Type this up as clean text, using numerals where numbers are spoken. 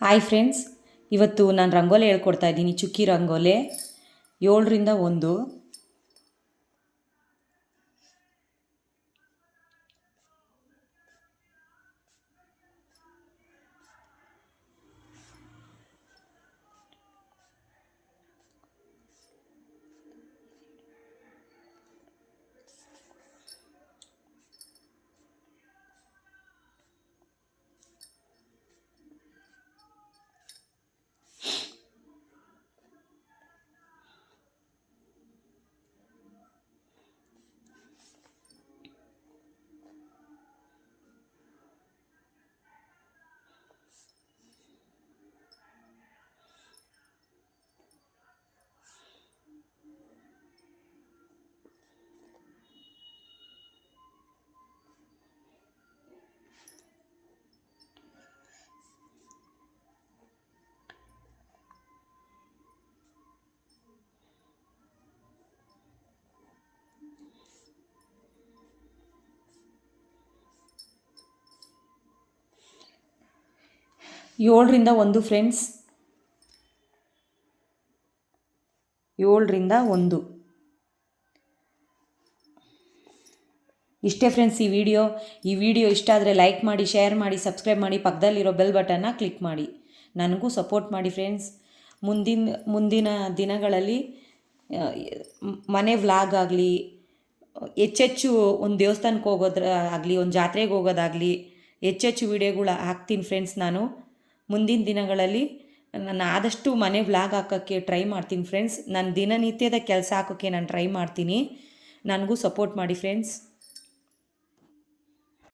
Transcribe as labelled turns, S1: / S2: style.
S1: Hi friends, ಇವತ್ತು ನಾನು ರಂಗೋಲಿ ಹೇಳ್ಕೊಡ್ತಾ ಇದ್ದೀನಿ. ಚುಕ್ಕಿ ರಂಗೋಲೆ 7ರಿಂದ 1. ಏಳರಿಂದ 1 ಫ್ರೆಂಡ್ಸ್, 7ರಿಂದ 1. ಇಷ್ಟೇ ಫ್ರೆಂಡ್ಸ್ ಈ ವಿಡಿಯೋ ಇಷ್ಟ ಆದರೆ ಲೈಕ್ ಮಾಡಿ, ಶೇರ್ ಮಾಡಿ, ಸಬ್ಸ್ಕ್ರೈಬ್ ಮಾಡಿ, ಪಕ್ಕದಲ್ಲಿರೋ ಬೆಲ್ ಬಟನ್ನ ಕ್ಲಿಕ್ ಮಾಡಿ. ನನಗೂ ಸಪೋರ್ಟ್ ಮಾಡಿ ಫ್ರೆಂಡ್ಸ್. ಮುಂದಿನ ದಿನಗಳಲ್ಲಿ ಮನೆ ವ್ಲಾಗ್ ಆಗಲಿ, ಹೆಚ್ಚೆಚ್ಚು ಒಂದು ದೇವಸ್ಥಾನಕ್ಕೆ ಹೋಗೋದಾಗಲಿ, ಒಂದು ಜಾತ್ರೆಗೆ ಹೋಗೋದಾಗಲಿ, ಹೆಚ್ಚೆಚ್ಚು ವಿಡಿಯೋಗಳು ಹಾಕ್ತೀನಿ ಫ್ರೆಂಡ್ಸ್. ನಾನು ಮುಂದಿನ ದಿನಗಳಲ್ಲಿ ನಾನು ಆದಷ್ಟು ಮನೆ ವ್ಲಾಗ್ ಹಾಕೋಕ್ಕೆ ಟ್ರೈ ಮಾಡ್ತೀನಿ ಫ್ರೆಂಡ್ಸ್. ನನ್ನ ದಿನನಿತ್ಯದ ಕೆಲಸ ಹಾಕೋಕ್ಕೆ ನಾನು ಟ್ರೈ ಮಾಡ್ತೀನಿ. ನನಗೂ ಸಪೋರ್ಟ್ ಮಾಡಿ ಫ್ರೆಂಡ್ಸ್.